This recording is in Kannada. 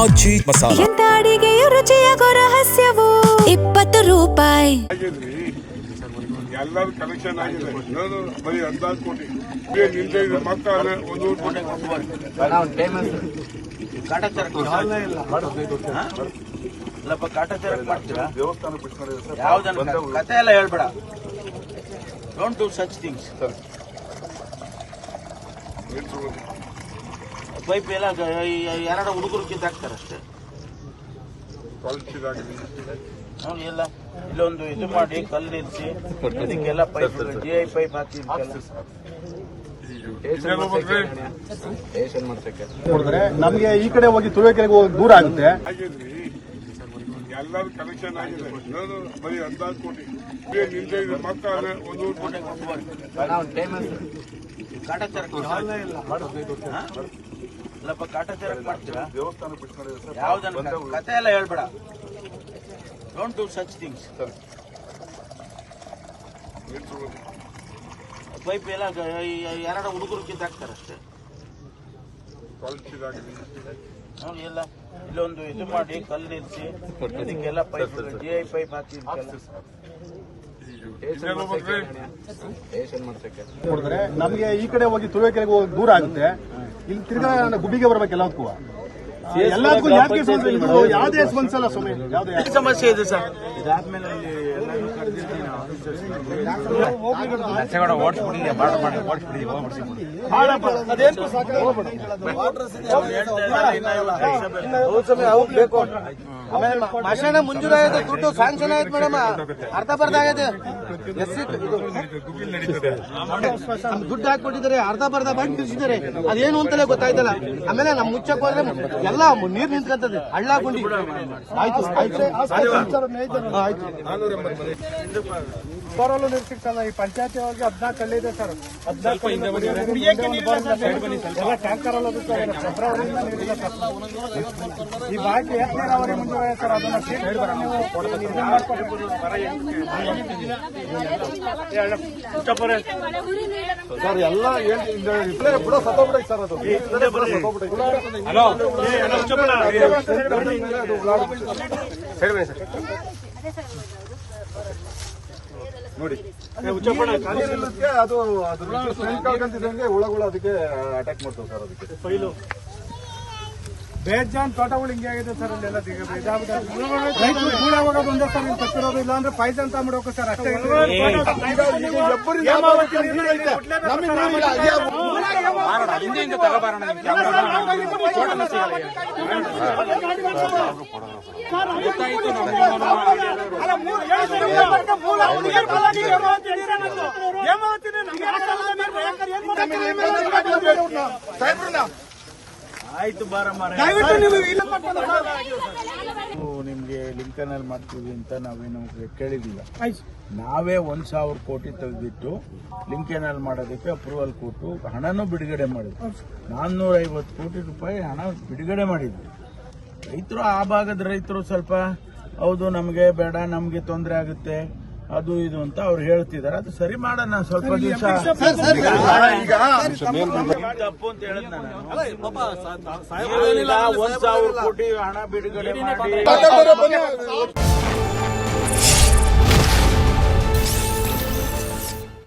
ಆಚಿ ಮಸಾಲ. ಎಂತ ಅಡಿಗೆಯ ರುಚಿಯಾಗೋ ರಹಸ್ಯವು 20 ರೂಪಾಯಿ. ಎಲ್ಲರೂ ಕಲೆಕ್ಷನ್ ಆಗಿದೆ. ನಾನು ಬರೀ ಅಂದಾಜು ಕೊಡಿ ನಿಂತ ಮಕ್ಕಳ 100 ಕೋಟಿ ಕಾಟಾಚಾರ ಮಾಡ್ತೀರಾ? ಯಾವ್ದನ್ನ ಕತೆ ಎಲ್ಲ ಹೇಳ್ಬೇಡ. Don't do such things. Pipe ಎಲ್ಲ ಎರಡು ಹುಡುಗರು ಕಿತ್ತಾಕ್ತಾರೆ ಅಷ್ಟೇ. ನೋಡಿ ಎಲ್ಲ ಇಲ್ಲೊಂದು ಇದು ಮಾಡಿ ಕಲ್ಲು ನಿಲ್ಲಿಸಿ ಇದಕ್ಕೆಲ್ಲ ಪೈಪ್ GI ಪೈಪ್ ಹಾಕಿ ನೋಡಿದ್ರೆ ನಮಗೆ ಈ ಕಡೆ ಹೋಗಿ ತುರುವೇಕೆರೆಗೆ ಹೋಗಿ ದೂರ ಆಗುತ್ತೆ. ಎಲ್ಲರೂ ಕಲೆಕ್ಷನ್ ಆಗಿದೆ. ನಾನು ಬರೀ ಅಂದಾಜು ಕೊಡಿ ನಿಂತ ಮಕ್ಕಳ 100 ಕೋಟಿ ಕಾಟಾಚಾರ ಕಾಟಾಚಾರ ಮಾಡ್ತೀರಾ? ಯಾವ್ದನ್ನ ಕತೆ ಎಲ್ಲ ಹೇಳ್ಬೇಡ. Don't do such things. Pipe ಎಲ್ಲ ಎರಡು ಹುಡುಗರು ಕಿತ್ತಾಕ್ತಾರೆ ಅಷ್ಟೇ. ನೋಡಿ ಎಲ್ಲ ಇಲ್ಲೊಂದು ಇದು ಮಾಡಿ ಕಲ್ಲು ನಿಲ್ಲಿಸಿ ಇದಕ್ಕೆಲ್ಲ ಪೈಪ್ GI ಪೈಪ್ ಹಾಕಿ ನೋಡಿದ್ರೆ ನಮಗೆ ಈ ಕಡೆ ಹೋಗಿ ತುರುವೇಕೆರೆಗೆ ಹೋಗಿ ದೂರ ಆಗುತ್ತೆ. ಇಲ್ಲಿ ತಿರ್ಗಾ ಗುಬ್ಬಿಗೆ ಬರ್ಬೇಕು ಎಲ್ಲದಕ್ಕೂ. ಎಲ್ಲದಕ್ಕೂ ಯಾವ್ದೇ ಸ್ಪಂದಿಸಲ್ಲ ಸ್ವಾಮಿ. ಯಾವ್ದೇ ಸಮಸ್ಯೆ ಇದೆ ಸರ್. ಇದಾದ್ಮೇಲೆ ಭಾಷಣ ಮಂಜೂರಾಗಿದೆ. ದುಡ್ಡು ಸ್ಯಾಂಕ್ಷನ್ ಆಯ್ತು ಮೇಡಮ್. ಅರ್ಧ ಬರ್ಧ ಆಗಿದೆ. ದುಡ್ಡು ಹಾಕೊಟ್ಟಿದ್ದಾರೆ. ಅರ್ಧ ಬರ್ಧ ಬಂದು ತಿಳಿಸಿದ್ದಾರೆ. ಅದೇನು ಅಂತಲೇ ಗೊತ್ತಾಯ್ತಲ್ಲ. ಆಮೇಲೆ ನಮ್ ಮುಚ್ಚಕ್ ಹೋದ್ರೆ ಎಲ್ಲ ನೀರ್ ನಿಂತ್ಕೊಂತದೆ. ಹಳ್ಳ ಗುಂಡಿ. ಆಯ್ತು ಬರಲು ನಿರ್ಸಿಕ್ತಲ್ಲ. ಈ ಪಂಚಾಯತಿ ಹೋಗಿ 14 ಹಳ್ಳಿದೆ ಸರ್. 14 ಟ್ಯಾಂಕರ್ ಅಲ್ಲ ಫೆಬ್ರವರಿಯಿಂದ ನೀರಿಲ್ಲ ಸರ್. ಈ ಬಾಕಿ ನೀರಾವರಿ ಮುಂಜಾನೆ ಸರ್. ಅದನ್ನ ಸರ್ ಎಲ್ಲ ಬುಡ ಸತ್ತೋಗ್ಬಿಟ್ಟೈತೆ ಸರ್. ಅದು ನೋಡಿ ಅದು ಕಳ್ಕೊಂತಿದ್ದಂಗೆ ಹುಳಗಳು ಅದಕ್ಕೆ ಅಟ್ಯಾಕ್ ಮಾಡ್ತಾವೆ ಸರ್. ಅದಕ್ಕೆ ಫೈಲು ಬೇಜಾನ್ ತೋಟಗಳು ಹಿಂಗೆ ಆಗಿದೆ ಸರ್. ಅಲ್ಲೆಲ್ಲ ರೈತರು ಕೂಡ ಹೋಗೋದು ಒಂದೇ ಸರ್. ತಪ್ಪಿರೋದು ಇಲ್ಲ ಅಂದ್ರೆ ಪೈಸೆ ಅಂತ ಮಾಡ್ಬೇಕು ಸರ್. ಅಷ್ಟೇ ಆಯ್ತು ಬಾರಮ್ಮ. ನಿಮ್ಗೆ ಲಿಂಕನಲ್ಲಿ ಮಾಡ್ತೀವಿ ಅಂತ ನಾವೇನು ಕೇಳಿದಿಲ್ಲ. ನಾವೇ 1,000 ಕೋಟಿ ತೆಗೆದಿಟ್ಟು ಲಿಂಕೇನಲ್ ಮಾಡೋದಕ್ಕೆ ಅಪ್ರೂವಲ್ ಕೊಟ್ಟು ಹಣನೂ ಬಿಡುಗಡೆ ಮಾಡಿದ್ವಿ. 450 ಕೋಟಿ ರೂಪಾಯಿ ಹಣ ಬಿಡುಗಡೆ ಮಾಡಿದ್ವಿ. ರೈತರು ಆ ಭಾಗದ ರೈತರು ಸ್ವಲ್ಪ ಹೌದು ನಮಗೆ ಬೇಡ, ನಮ್ಗೆ ತೊಂದರೆ ಆಗುತ್ತೆ ಅದು ಇದು ಅಂತ ಅವ್ರು ಹೇಳ್ತಿದ್ದಾರೆ. ಅದು ಸರಿ ಮಾಡೋಣ ಸ್ವಲ್ಪ ದಿವಸ. ತಪ್ಪು ಅಂತ ಹೇಳಿದ್ ನಾನು. 1,000 ಕೋಟಿ ಹಣ ಬಿಡುಗಡೆ ಮಾಡಿ